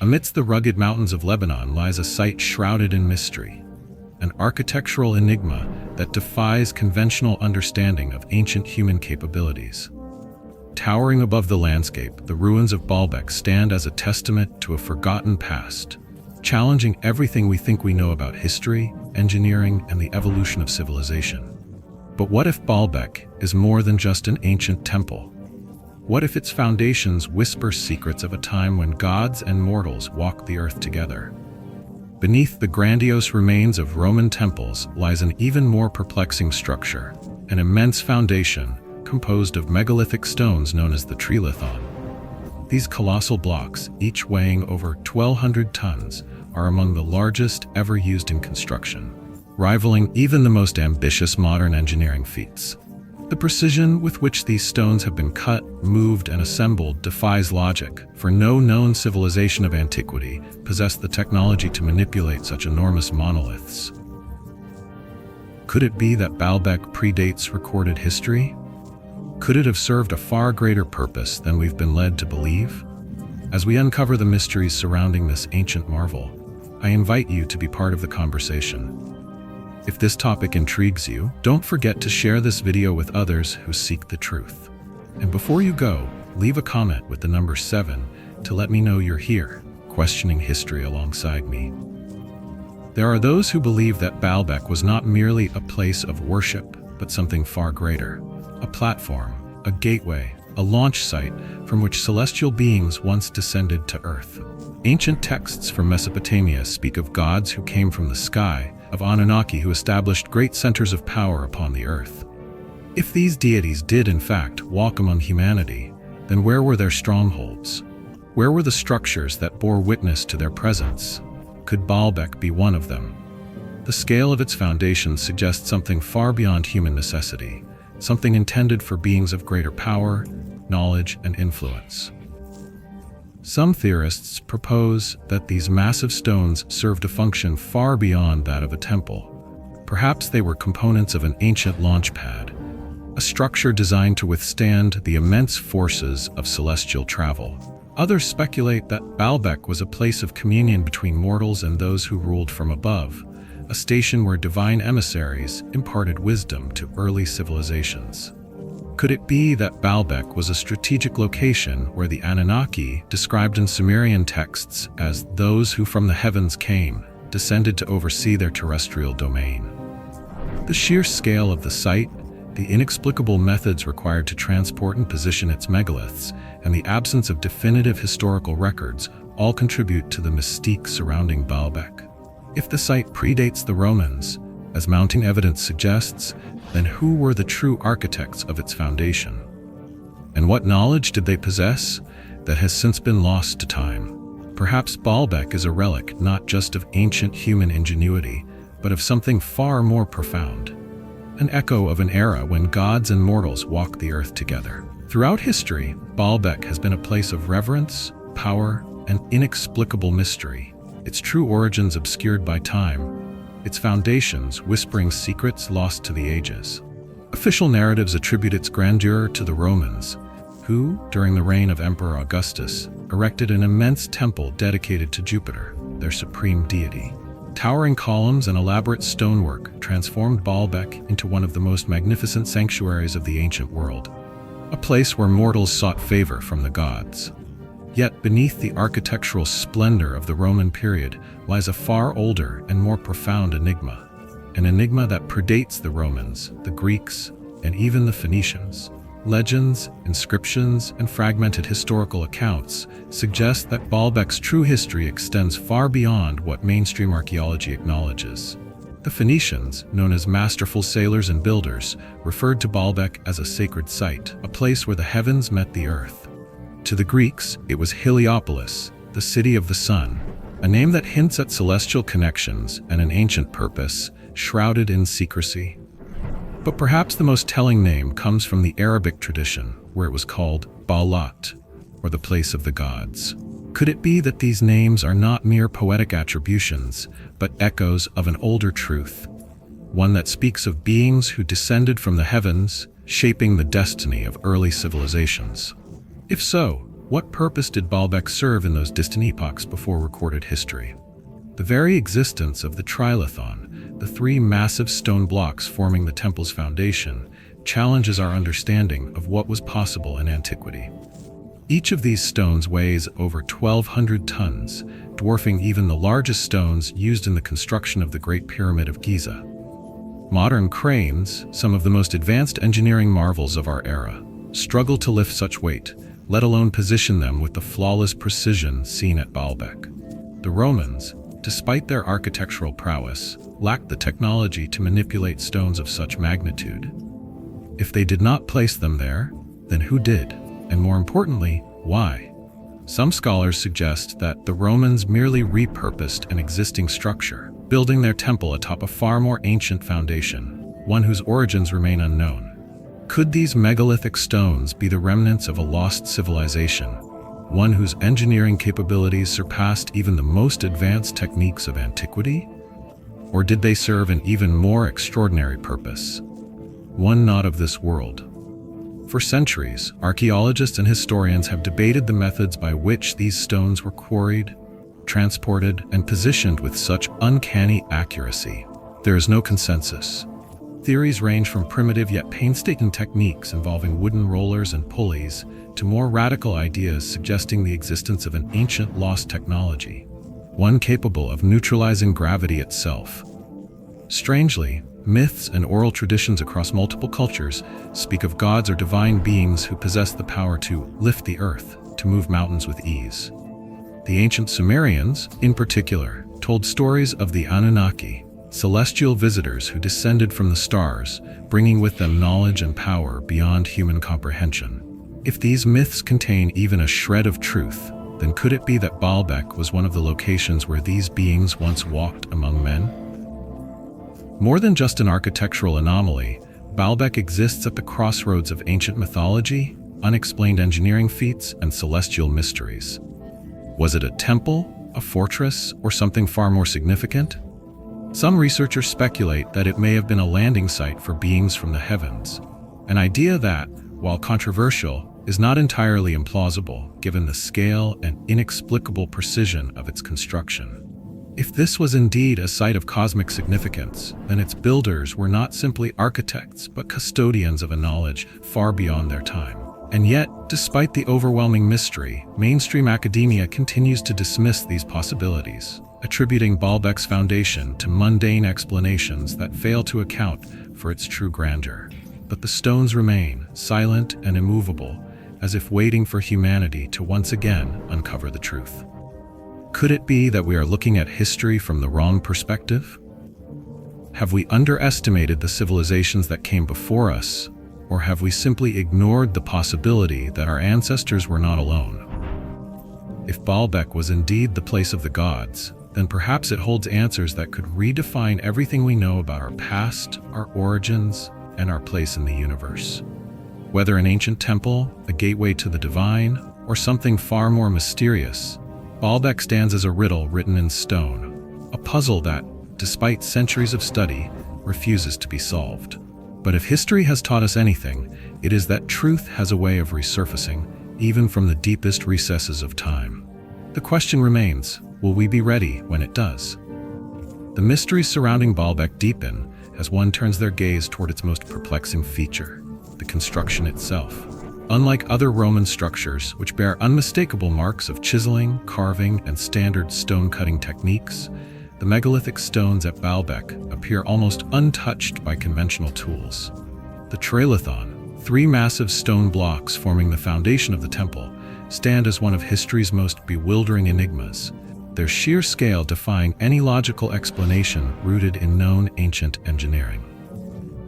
Amidst the rugged mountains of Lebanon lies a site shrouded in mystery, an architectural enigma that defies conventional understanding of ancient human capabilities. Towering above the landscape, the ruins of Baalbek stand as a testament to a forgotten past, challenging everything we think we know about history, engineering, and the evolution of civilization. But what if Baalbek is more than just an ancient temple? What if its foundations whisper secrets of a time when gods and mortals walked the earth together? Beneath the grandiose remains of Roman temples lies an even more perplexing structure, an immense foundation composed of megalithic stones known as the Trilithon. These colossal blocks, each weighing over 1,200 tons, are among the largest ever used in construction, rivaling even the most ambitious modern engineering feats. The precision with which these stones have been cut, moved, and assembled defies logic, for no known civilization of antiquity possessed the technology to manipulate such enormous monoliths. Could it be that Baalbek predates recorded history? Could it have served a far greater purpose than we've been led to believe? As we uncover the mysteries surrounding this ancient marvel, I invite you to be part of the conversation. If this topic intrigues you, don't forget to share this video with others who seek the truth. And before you go, leave a comment with the number 7 to let me know you're here, questioning history alongside me. There are those who believe that Baalbek was not merely a place of worship, but something far greater. A platform, a gateway, a launch site from which celestial beings once descended to Earth. Ancient texts from Mesopotamia speak of gods who came from the sky, of Anunnaki who established great centers of power upon the Earth. If these deities did in fact walk among humanity, then where were their strongholds? Where were the structures that bore witness to their presence? Could Baalbek be one of them? The scale of its foundations suggests something far beyond human necessity, something intended for beings of greater power, knowledge, and influence. Some theorists propose that these massive stones served a function far beyond that of a temple. Perhaps they were components of an ancient launch pad, a structure designed to withstand the immense forces of celestial travel. Others speculate that Baalbek was a place of communion between mortals and those who ruled from above, a station where divine emissaries imparted wisdom to early civilizations. Could it be that Baalbek was a strategic location where the Anunnaki, described in Sumerian texts as those who from the heavens came, descended to oversee their terrestrial domain? The sheer scale of the site, the inexplicable methods required to transport and position its megaliths, and the absence of definitive historical records all contribute to the mystique surrounding Baalbek. If the site predates the Romans, as mounting evidence suggests, then who were the true architects of its foundation? And what knowledge did they possess that has since been lost to time? Perhaps Baalbek is a relic not just of ancient human ingenuity, but of something far more profound, an echo of an era when gods and mortals walked the earth together. Throughout history, Baalbek has been a place of reverence, power, and inexplicable mystery, its true origins obscured by time, its foundations whispering secrets lost to the ages. Official narratives attribute its grandeur to the Romans, who, during the reign of Emperor Augustus, erected an immense temple dedicated to Jupiter, their supreme deity. Towering columns and elaborate stonework transformed Baalbek into one of the most magnificent sanctuaries of the ancient world, a place where mortals sought favor from the gods. Yet beneath the architectural splendor of the Roman period lies a far older and more profound enigma, an enigma that predates the Romans, the Greeks, and even the Phoenicians. Legends, inscriptions, and fragmented historical accounts suggest that Baalbek's true history extends far beyond what mainstream archaeology acknowledges. The Phoenicians, known as masterful sailors and builders, referred to Baalbek as a sacred site, a place where the heavens met the earth. To the Greeks, it was Heliopolis, the city of the sun, a name that hints at celestial connections and an ancient purpose, shrouded in secrecy. But perhaps the most telling name comes from the Arabic tradition, where it was called Baalat, or the place of the gods. Could it be that these names are not mere poetic attributions, but echoes of an older truth, one that speaks of beings who descended from the heavens, shaping the destiny of early civilizations? If so, What purpose did Baalbek serve in those distant epochs before recorded history? The very existence of the Trilithon, the three massive stone blocks forming the temple's foundation, challenges our understanding of what was possible in antiquity. Each of these stones weighs over 1,200 tons, dwarfing even the largest stones used in the construction of the Great Pyramid of Giza. Modern cranes, some of the most advanced engineering marvels of our era, struggle to lift such weight, let alone position them with the flawless precision seen at Baalbek. The Romans, despite their architectural prowess, lacked the technology to manipulate stones of such magnitude. If they did not place them there, then who did? And more importantly, why? Some scholars suggest that the Romans merely repurposed an existing structure, building their temple atop a far more ancient foundation, one whose origins remain unknown. Could these megalithic stones be the remnants of a lost civilization, one whose engineering capabilities surpassed even the most advanced techniques of antiquity? Or did they serve an even more extraordinary purpose, one not of this world? For centuries, archaeologists and historians have debated the methods by which these stones were quarried, transported, and positioned with such uncanny accuracy. There is no consensus. Theories range from primitive yet painstaking techniques involving wooden rollers and pulleys to more radical ideas suggesting the existence of an ancient lost technology, one capable of neutralizing gravity itself. Strangely, myths and oral traditions across multiple cultures speak of gods or divine beings who possess the power to lift the earth, to move mountains with ease. The ancient Sumerians, in particular, told stories of the Anunnaki, celestial visitors who descended from the stars, bringing with them knowledge and power beyond human comprehension. If these myths contain even a shred of truth, then could it be that Baalbek was one of the locations where these beings once walked among men? More than just an architectural anomaly, Baalbek exists at the crossroads of ancient mythology, unexplained engineering feats, and celestial mysteries. Was it a temple, a fortress, or something far more significant? Some researchers speculate that it may have been a landing site for beings from the heavens, an idea that, while controversial, is not entirely implausible given the scale and inexplicable precision of its construction. If this was indeed a site of cosmic significance, then its builders were not simply architects but custodians of a knowledge far beyond their time. And yet, despite the overwhelming mystery, mainstream academia continues to dismiss these possibilities, attributing Baalbek's foundation to mundane explanations that fail to account for its true grandeur. But the stones remain, silent and immovable, as if waiting for humanity to once again uncover the truth. Could it be that we are looking at history from the wrong perspective? Have we underestimated the civilizations that came before us, or have we simply ignored the possibility that our ancestors were not alone? If Baalbek was indeed the place of the gods, then perhaps it holds answers that could redefine everything we know about our past, our origins, and our place in the universe. Whether an ancient temple, a gateway to the divine, or something far more mysterious, Baalbek stands as a riddle written in stone, a puzzle that, despite centuries of study, refuses to be solved. But if history has taught us anything, it is that truth has a way of resurfacing, even from the deepest recesses of time. The question remains, will we be ready when it does? The mysteries surrounding Baalbek deepen as one turns their gaze toward its most perplexing feature, the construction itself. Unlike other Roman structures, which bear unmistakable marks of chiseling, carving, and standard stone-cutting techniques, the megalithic stones at Baalbek appear almost untouched by conventional tools. The Trilithon, three massive stone blocks forming the foundation of the temple, stand as one of history's most bewildering enigmas, their sheer scale defying any logical explanation rooted in known ancient engineering.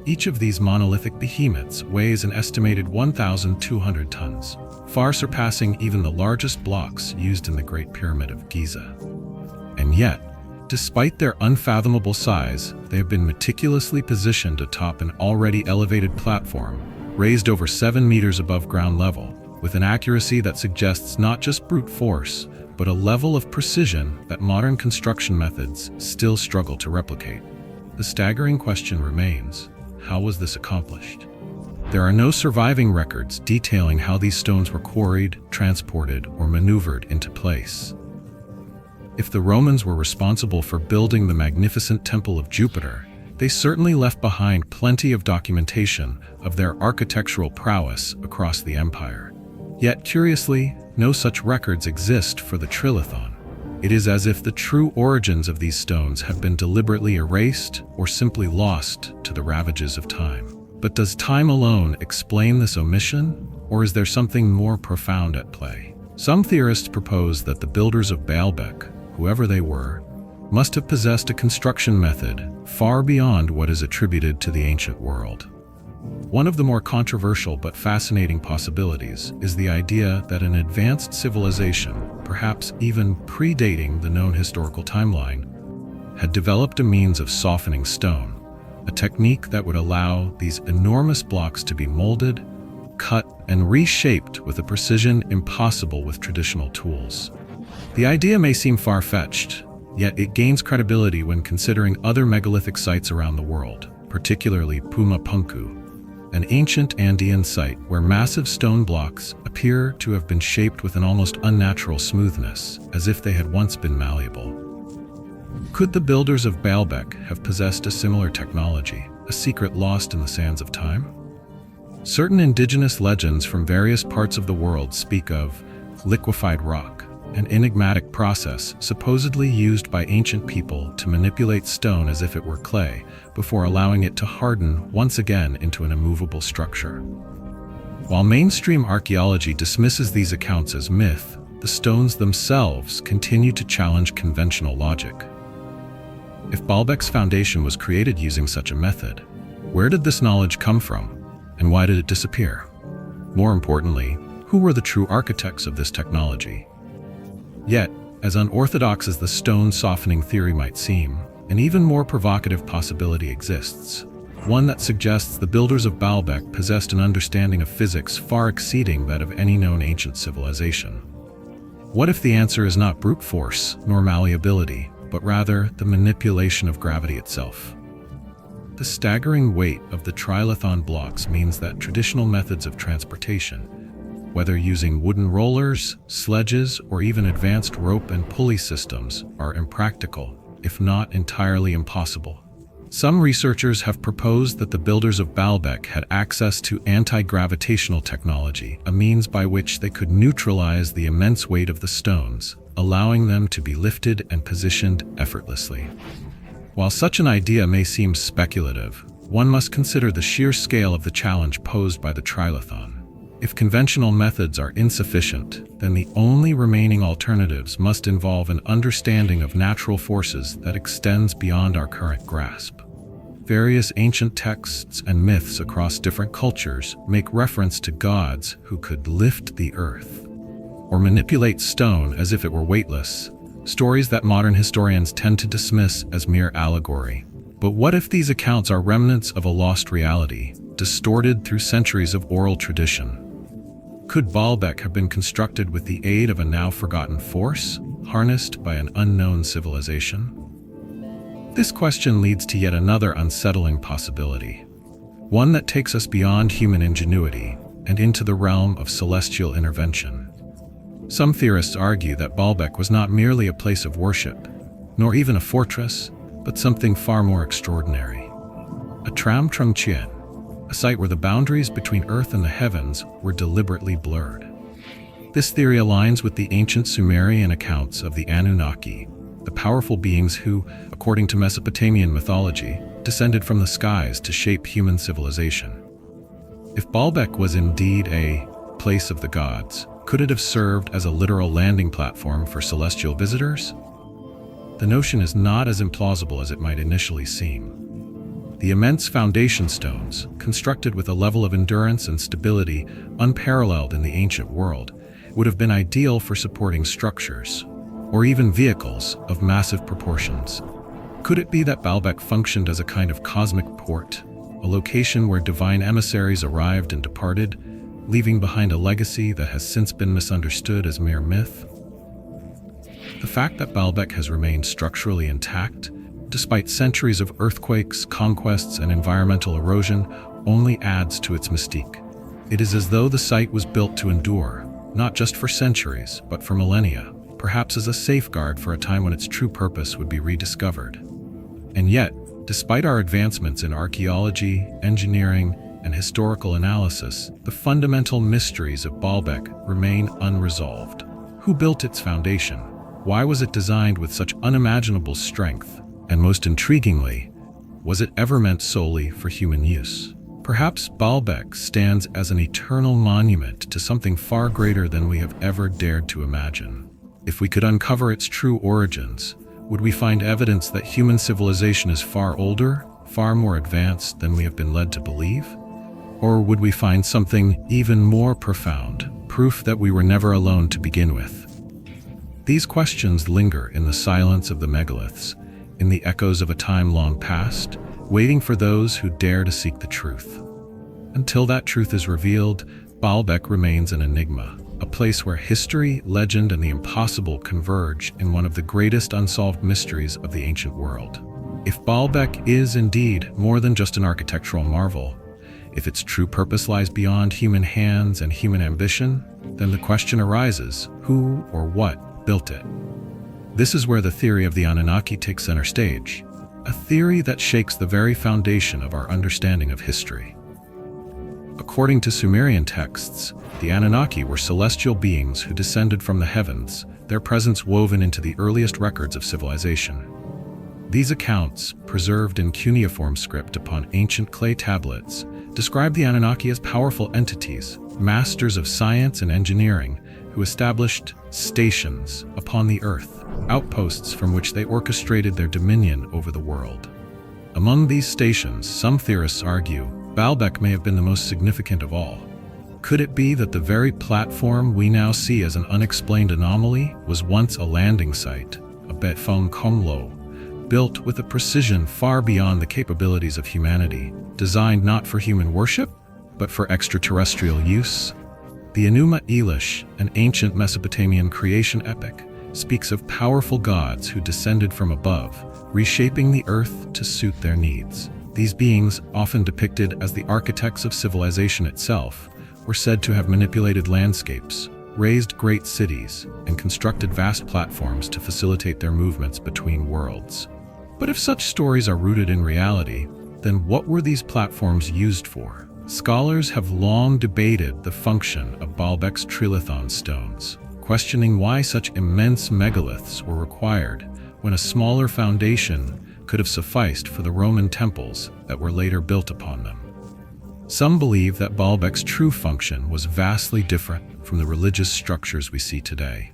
Each of these monolithic behemoths weighs an estimated 1,200 tons, far surpassing even the largest blocks used in the Great Pyramid of Giza. And yet, despite their unfathomable size, they have been meticulously positioned atop an already elevated platform, raised over 7 meters above ground level, with an accuracy that suggests not just brute force, but a level of precision that modern construction methods still struggle to replicate. The staggering question remains, how was this accomplished? There are no surviving records detailing how these stones were quarried, transported, or maneuvered into place. If the Romans were responsible for building the magnificent Temple of Jupiter, they certainly left behind plenty of documentation of their architectural prowess across the empire. Yet, curiously, no such records exist for the Trilithon. It is as if the true origins of these stones have been deliberately erased or simply lost to the ravages of time. But does time alone explain this omission, or is there something more profound at play? Some theorists propose that the builders of Baalbek, whoever they were, must have possessed a construction method far beyond what is attributed to the ancient world. One of the more controversial but fascinating possibilities is the idea that an advanced civilization, perhaps even predating the known historical timeline, had developed a means of softening stone, a technique that would allow these enormous blocks to be molded, cut, and reshaped with a precision impossible with traditional tools. The idea may seem far-fetched, yet it gains credibility when considering other megalithic sites around the world, particularly Puma Punku, an ancient Andean site where massive stone blocks appear to have been shaped with an almost unnatural smoothness, as if they had once been malleable. Could the builders of Baalbek have possessed a similar technology, a secret lost in the sands of time? Certain indigenous legends from various parts of the world speak of liquefied rock, an enigmatic process supposedly used by ancient people to manipulate stone as if it were clay, before allowing it to harden once again into an immovable structure. While mainstream archaeology dismisses these accounts as myth, the stones themselves continue to challenge conventional logic. If Baalbek's foundation was created using such a method, where did this knowledge come from, and why did it disappear? More importantly, who were the true architects of this technology? Yet, as unorthodox as the stone softening theory might seem, an even more provocative possibility exists, one that suggests the builders of Baalbek possessed an understanding of physics far exceeding that of any known ancient civilization. What if the answer is not brute force nor malleability, but rather the manipulation of gravity itself? The staggering weight of the Trilithon blocks means that traditional methods of transportation, whether using wooden rollers, sledges, or even advanced rope and pulley systems, are impractical, if not entirely impossible. Some researchers have proposed that the builders of Baalbek had access to anti-gravitational technology, a means by which they could neutralize the immense weight of the stones, allowing them to be lifted and positioned effortlessly. While such an idea may seem speculative, one must consider the sheer scale of the challenge posed by the Trilithon. If conventional methods are insufficient, then the only remaining alternatives must involve an understanding of natural forces that extends beyond our current grasp. Various ancient texts and myths across different cultures make reference to gods who could lift the earth or manipulate stone as if it were weightless, stories that modern historians tend to dismiss as mere allegory. But what if these accounts are remnants of a lost reality, distorted through centuries of oral tradition? Could Baalbek have been constructed with the aid of a now-forgotten force, harnessed by an unknown civilization? This question leads to yet another unsettling possibility, one that takes us beyond human ingenuity and into the realm of celestial intervention. Some theorists argue that Baalbek was not merely a place of worship, nor even a fortress, but something far more extraordinary. A Tram Trung Chien, a site where the boundaries between Earth and the heavens were deliberately blurred. This theory aligns with the ancient Sumerian accounts of the Anunnaki, the powerful beings who, according to Mesopotamian mythology, descended from the skies to shape human civilization. If Baalbek was indeed a place of the gods, could it have served as a literal landing platform for celestial visitors? The notion is not as implausible as it might initially seem. The immense foundation stones, constructed with a level of endurance and stability unparalleled in the ancient world, would have been ideal for supporting structures, or even vehicles of massive proportions. Could it be that Baalbek functioned as a kind of cosmic port, a location where divine emissaries arrived and departed, leaving behind a legacy that has since been misunderstood as mere myth? The fact that Baalbek has remained structurally intact, despite centuries of earthquakes, conquests, and environmental erosion, only adds to its mystique. It is as though the site was built to endure, not just for centuries, but for millennia, perhaps as a safeguard for a time when its true purpose would be rediscovered. And yet, despite our advancements in archaeology, engineering, and historical analysis, the fundamental mysteries of Baalbek remain unresolved. Who built its foundation? Why was it designed with such unimaginable strength? And most intriguingly, was it ever meant solely for human use? Perhaps Baalbek stands as an eternal monument to something far greater than we have ever dared to imagine. If we could uncover its true origins, would we find evidence that human civilization is far older, far more advanced than we have been led to believe? Or would we find something even more profound, proof that we were never alone to begin with? These questions linger in the silence of the megaliths, in the echoes of a time long past, waiting for those who dare to seek the truth. Until that truth is revealed, Baalbek remains an enigma, a place where history, legend, and the impossible converge in one of the greatest unsolved mysteries of the ancient world. If Baalbek is indeed more than just an architectural marvel, if its true purpose lies beyond human hands and human ambition, then the question arises, who or what built it? This is where the theory of the Anunnaki takes center stage, a theory that shakes the very foundation of our understanding of history. According to Sumerian texts, the Anunnaki were celestial beings who descended from the heavens, their presence woven into the earliest records of civilization. These accounts, preserved in cuneiform script upon ancient clay tablets, describe the Anunnaki as powerful entities, masters of science and engineering, who established stations upon the earth, outposts from which they orchestrated their dominion over the world. Among these stations, some theorists argue, Baalbek may have been the most significant of all. Could it be that the very platform we now see as an unexplained anomaly was once a landing site, a baffle built with a precision far beyond the capabilities of humanity, designed not for human worship, but for extraterrestrial use? The Enigma, an ancient Mesopotamian creation epic, speaks of powerful gods who descended from above, reshaping the earth to suit their needs. These beings, often depicted as the architects of civilization itself, were said to have manipulated landscapes, raised great cities, and constructed vast platforms to facilitate their movements between worlds. But if such stories are rooted in reality, then what were these platforms used for? Scholars have long debated the function of Baalbek's Trilithon stones, questioning why such immense megaliths were required when a smaller foundation could have sufficed for the Roman temples that were later built upon them. Some believe that Baalbek's true function was vastly different from the religious structures we see today.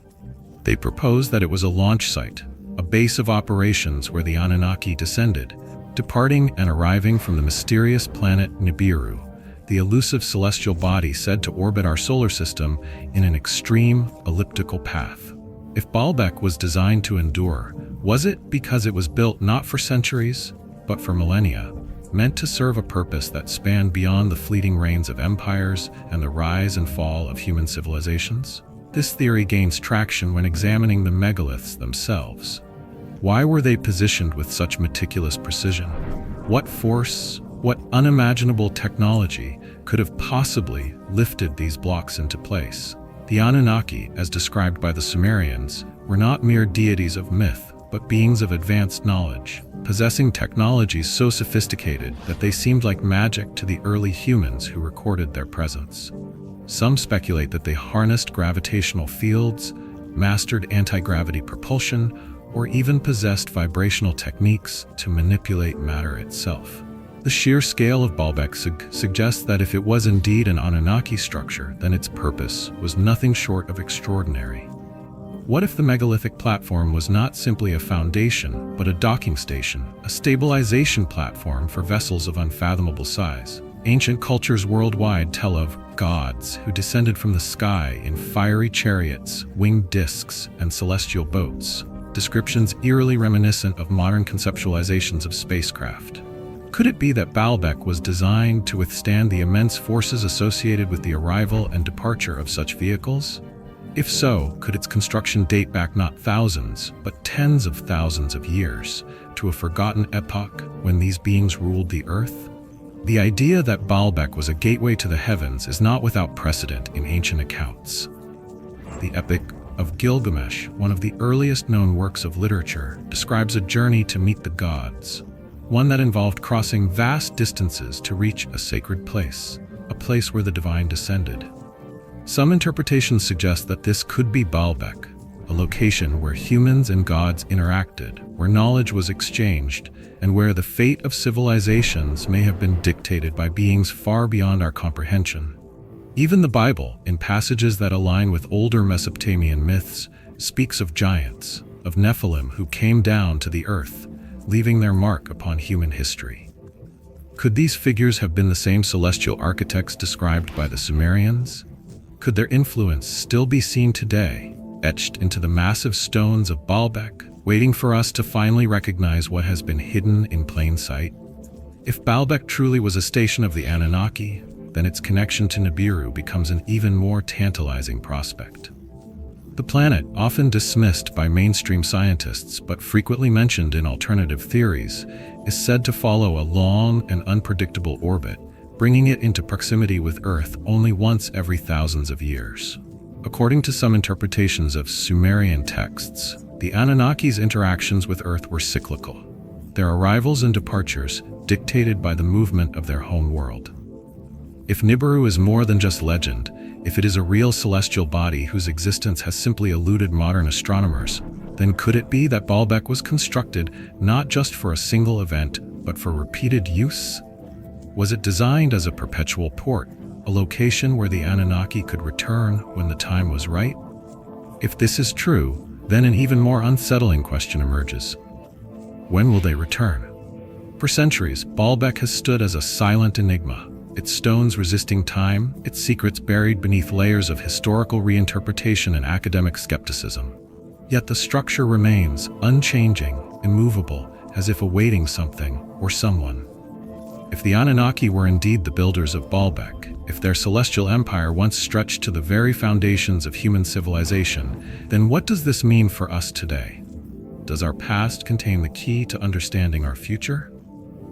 They propose that it was a launch site, a base of operations where the Anunnaki descended, departing and arriving from the mysterious planet Nibiru, the elusive celestial body said to orbit our solar system in an extreme elliptical path. If Baalbek was designed to endure, was it because it was built not for centuries, but for millennia, meant to serve a purpose that spanned beyond the fleeting reigns of empires and the rise and fall of human civilizations? This theory gains traction when examining the megaliths themselves. Why were they positioned with such meticulous precision? What force, what unimaginable technology could have possibly lifted these blocks into place? The Anunnaki, as described by the Sumerians, were not mere deities of myth, but beings of advanced knowledge, possessing technologies so sophisticated that they seemed like magic to the early humans who recorded their presence. Some speculate that they harnessed gravitational fields, mastered anti-gravity propulsion, or even possessed vibrational techniques to manipulate matter itself. The sheer scale of Baalbek suggests that if it was indeed an Anunnaki structure, then its purpose was nothing short of extraordinary. What if the megalithic platform was not simply a foundation, but a docking station, a stabilization platform for vessels of unfathomable size? Ancient cultures worldwide tell of gods who descended from the sky in fiery chariots, winged discs, and celestial boats, descriptions eerily reminiscent of modern conceptualizations of spacecraft. Could it be that Baalbek was designed to withstand the immense forces associated with the arrival and departure of such vehicles? If so, could its construction date back not thousands, but tens of thousands of years, to a forgotten epoch when these beings ruled the earth? The idea that Baalbek was a gateway to the heavens is not without precedent in ancient accounts. The Epic of Gilgamesh, one of the earliest known works of literature, describes a journey to meet the gods, one that involved crossing vast distances to reach a sacred place, a place where the divine descended. Some interpretations suggest that this could be Baalbek, a location where humans and gods interacted, where knowledge was exchanged, and where the fate of civilizations may have been dictated by beings far beyond our comprehension. Even the Bible, in passages that align with older Mesopotamian myths, speaks of giants, of Nephilim who came down to the earth, leaving their mark upon human history. Could these figures have been the same celestial architects described by the Sumerians? Could their influence still be seen today, etched into the massive stones of Baalbek, waiting for us to finally recognize what has been hidden in plain sight? If Baalbek truly was a station of the Anunnaki, then its connection to Nibiru becomes an even more tantalizing prospect. The planet, often dismissed by mainstream scientists but frequently mentioned in alternative theories, is said to follow a long and unpredictable orbit, bringing it into proximity with Earth only once every thousands of years. According to some interpretations of Sumerian texts, the Anunnaki's interactions with Earth were cyclical, their arrivals and departures dictated by the movement of their home world. If Nibiru is more than just legend, if it is a real celestial body whose existence has simply eluded modern astronomers, then could it be that Baalbek was constructed not just for a single event, but for repeated use? Was it designed as a perpetual port, a location where the Anunnaki could return when the time was right? If this is true, then an even more unsettling question emerges. When will they return? For centuries, Baalbek has stood as a silent enigma, its stones resisting time, its secrets buried beneath layers of historical reinterpretation and academic skepticism. Yet the structure remains unchanging, immovable, as if awaiting something or someone. If the Anunnaki were indeed the builders of Baalbek, if their celestial empire once stretched to the very foundations of human civilization, then what does this mean for us today? Does our past contain the key to understanding our future?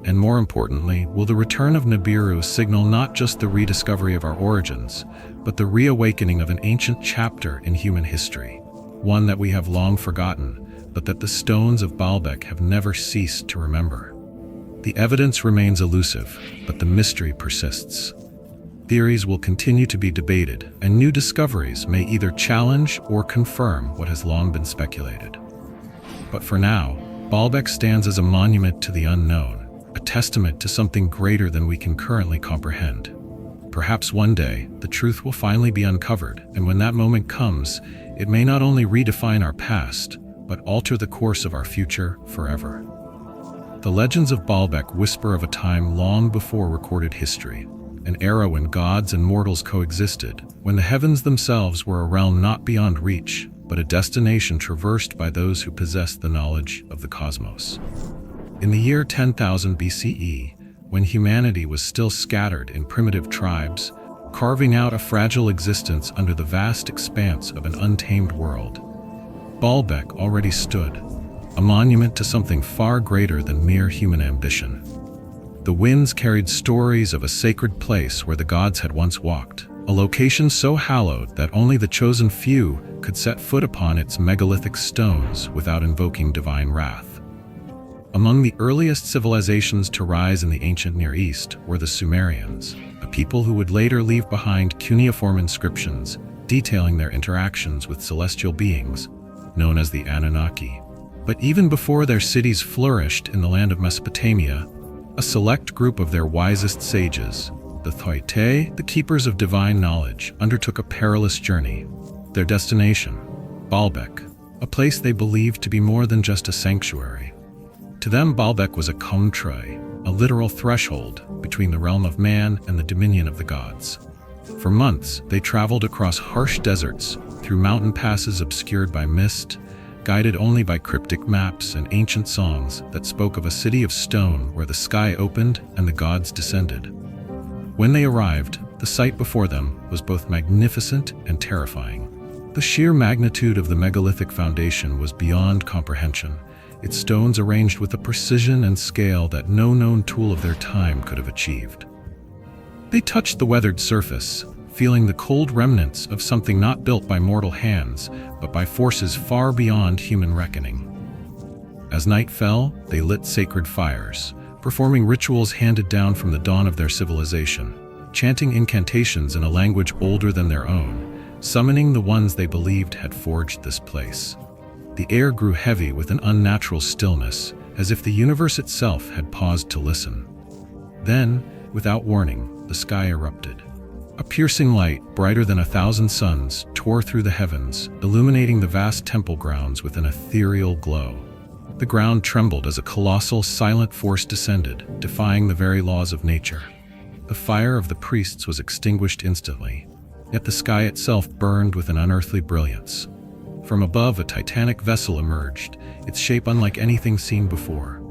And more importantly, will the return of Nibiru signal not just the rediscovery of our origins, but the reawakening of an ancient chapter in human history, one that we have long forgotten, but that the stones of Baalbek have never ceased to remember? The evidence remains elusive, but the mystery persists. Theories will continue to be debated, and new discoveries may either challenge or confirm what has long been speculated. But for now, Baalbek stands as a monument to the unknown, a testament to something greater than we can currently comprehend. Perhaps one day, the truth will finally be uncovered, and when that moment comes, it may not only redefine our past, but alter the course of our future forever. The legends of Baalbek whisper of a time long before recorded history, an era when gods and mortals coexisted, when the heavens themselves were a realm not beyond reach, but a destination traversed by those who possessed the knowledge of the cosmos. In the year 10,000 BCE, when humanity was still scattered in primitive tribes, carving out a fragile existence under the vast expanse of an untamed world, Baalbek already stood, a monument to something far greater than mere human ambition. The winds carried stories of a sacred place where the gods had once walked, a location so hallowed that only the chosen few could set foot upon its megalithic stones without invoking divine wrath. Among the earliest civilizations to rise in the ancient Near East were the Sumerians, a people who would later leave behind cuneiform inscriptions detailing their interactions with celestial beings, known as the Anunnaki. But even before their cities flourished in the land of Mesopotamia, a select group of their wisest sages, the Trilithon, the keepers of divine knowledge, undertook a perilous journey. Their destination, Baalbek, a place they believed to be more than just a sanctuary. To them, Baalbek was a kumtray, a literal threshold between the realm of man and the dominion of the gods. For months, they traveled across harsh deserts, through mountain passes obscured by mist, guided only by cryptic maps and ancient songs that spoke of a city of stone where the sky opened and the gods descended. When they arrived, the sight before them was both magnificent and terrifying. The sheer magnitude of the megalithic foundation was beyond comprehension, its stones arranged with a precision and scale that no known tool of their time could have achieved. They touched the weathered surface, feeling the cold remnants of something not built by mortal hands, but by forces far beyond human reckoning. As night fell, they lit sacred fires, performing rituals handed down from the dawn of their civilization, chanting incantations in a language older than their own, summoning the ones they believed had forged this place. The air grew heavy with an unnatural stillness, as if the universe itself had paused to listen. Then, without warning, the sky erupted. A piercing light, brighter than 1,000 suns, tore through the heavens, illuminating the vast temple grounds with an ethereal glow. The ground trembled as a colossal, silent force descended, defying the very laws of nature. The fire of the priests was extinguished instantly, yet the sky itself burned with an unearthly brilliance. From above, a titanic vessel emerged, its shape unlike anything seen before.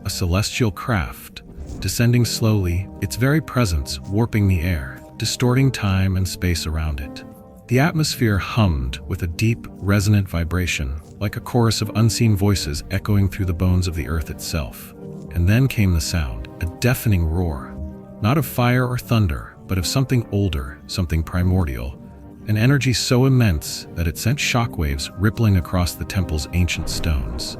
A celestial craft, descending slowly, its very presence warping the air, distorting time and space around it. The atmosphere hummed with a deep, resonant vibration, like a chorus of unseen voices echoing through the bones of the earth itself. And then came the sound, a deafening roar, not of fire or thunder, but of something older, something primordial, an energy so immense that it sent shockwaves rippling across the temple's ancient stones.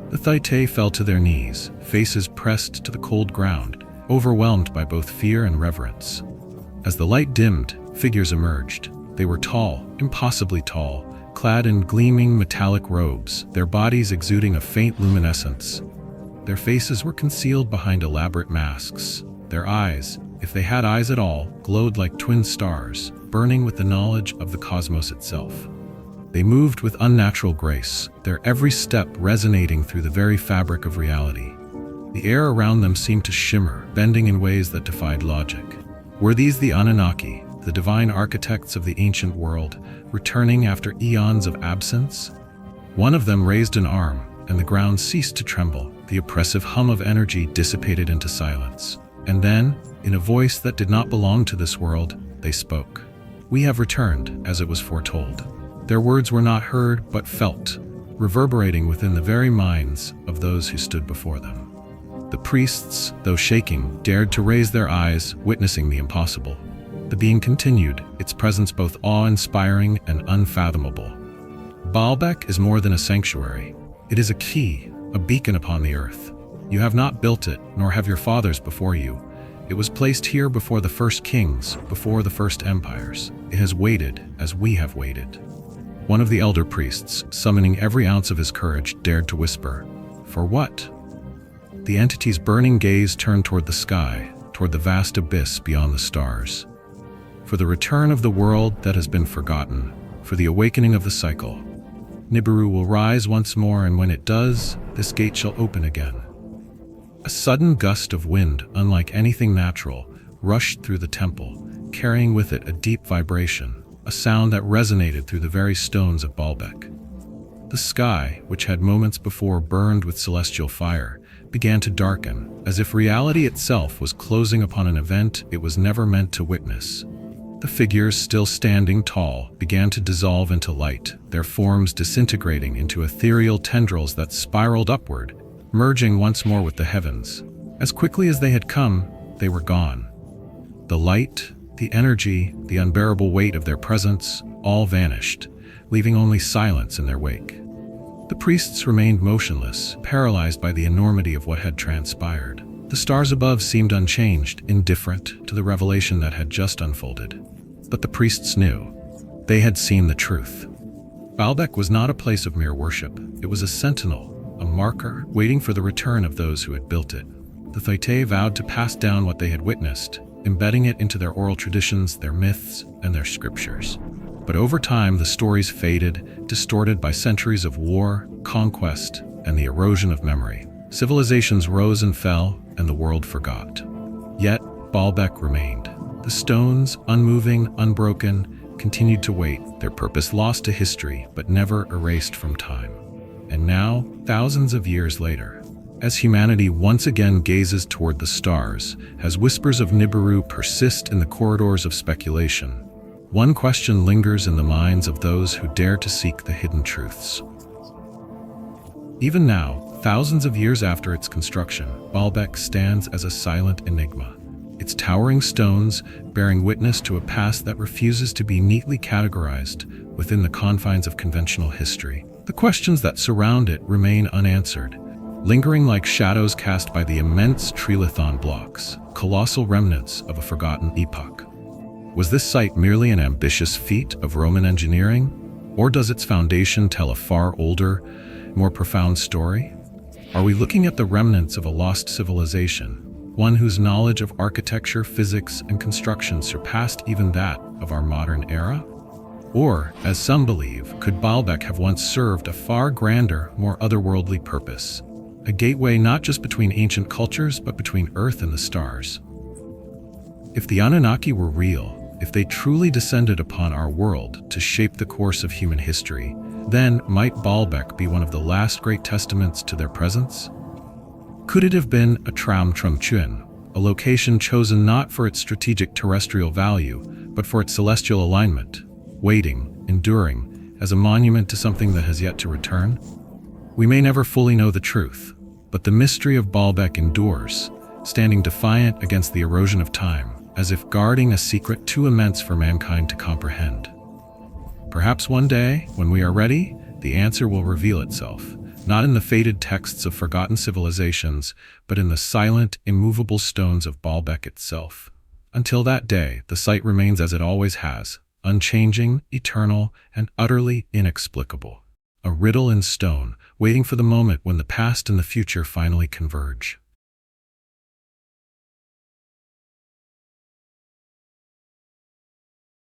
The Thytae fell to their knees, faces pressed to the cold ground, overwhelmed by both fear and reverence. As the light dimmed, figures emerged. They were tall, impossibly tall, clad in gleaming metallic robes, their bodies exuding a faint luminescence. Their faces were concealed behind elaborate masks. Their eyes, if they had eyes at all, glowed like twin stars, burning with the knowledge of the cosmos itself. They moved with unnatural grace, their every step resonating through the very fabric of reality. The air around them seemed to shimmer, bending in ways that defied logic. Were these the Anunnaki, the divine architects of the ancient world, returning after eons of absence? One of them raised an arm, and the ground ceased to tremble. The oppressive hum of energy dissipated into silence. And then, in a voice that did not belong to this world, they spoke. "We have returned, as it was foretold." Their words were not heard, but felt, reverberating within the very minds of those who stood before them. The priests, though shaking, dared to raise their eyes, witnessing the impossible. The being continued, its presence both awe-inspiring and unfathomable. Baalbek is more than a sanctuary. It is a key, a beacon upon the earth. You have not built it, nor have your fathers before you. It was placed here before the first kings, before the first empires. It has waited as we have waited. One of the elder priests, summoning every ounce of his courage, dared to whisper, "For what?" The entity's burning gaze turned toward the sky, toward the vast abyss beyond the stars. For the return of the world that has been forgotten, for the awakening of the cycle. Nibiru will rise once more, and when it does, this gate shall open again. A sudden gust of wind, unlike anything natural, rushed through the temple, carrying with it a deep vibration, a sound that resonated through the very stones of Baalbek. The sky, which had moments before burned with celestial fire, began to darken, as if reality itself was closing upon an event it was never meant to witness. The figures, still standing tall, began to dissolve into light, their forms disintegrating into ethereal tendrils that spiraled upward, merging once more with the heavens. As quickly as they had come, they were gone. The light, the energy, the unbearable weight of their presence, all vanished, leaving only silence in their wake. The priests remained motionless, paralyzed by the enormity of what had transpired. The stars above seemed unchanged, indifferent to the revelation that had just unfolded. But the priests knew. They had seen the truth. Baalbek was not a place of mere worship. It was a sentinel, a marker, waiting for the return of those who had built it. The Thytae vowed to pass down what they had witnessed, embedding it into their oral traditions, their myths, and their scriptures. But over time, the stories faded, distorted by centuries of war, conquest, and the erosion of memory. Civilizations rose and fell, and the world forgot. Yet, Baalbek remained. The stones, unmoving, unbroken, continued to wait, their purpose lost to history, but never erased from time. And now, thousands of years later, as humanity once again gazes toward the stars, as whispers of Nibiru persist in the corridors of speculation, one question lingers in the minds of those who dare to seek the hidden truths. Even now, thousands of years after its construction, Baalbek stands as a silent enigma, its towering stones bearing witness to a past that refuses to be neatly categorized within the confines of conventional history. The questions that surround it remain unanswered, lingering like shadows cast by the immense Trilithon blocks, colossal remnants of a forgotten epoch. Was this site merely an ambitious feat of Roman engineering, or does its foundation tell a far older, more profound story? Are we looking at the remnants of a lost civilization, one whose knowledge of architecture, physics, and construction surpassed even that of our modern era? Or, as some believe, could Baalbek have once served a far grander, more otherworldly purpose, a gateway not just between ancient cultures but between Earth and the stars? If the Anunnaki were real, if they truly descended upon our world to shape the course of human history, then might Baalbek be one of the last great testaments to their presence? Could it have been a Traum Trumchuan, a location chosen not for its strategic terrestrial value, but for its celestial alignment, waiting, enduring, as a monument to something that has yet to return? We may never fully know the truth, but the mystery of Baalbek endures, standing defiant against the erosion of time, as if guarding a secret too immense for mankind to comprehend. Perhaps one day, when we are ready, the answer will reveal itself, not in the faded texts of forgotten civilizations, but in the silent, immovable stones of Baalbek itself. Until that day, the site remains as it always has, unchanging, eternal, and utterly inexplicable. A riddle in stone, waiting for the moment when the past and the future finally converge.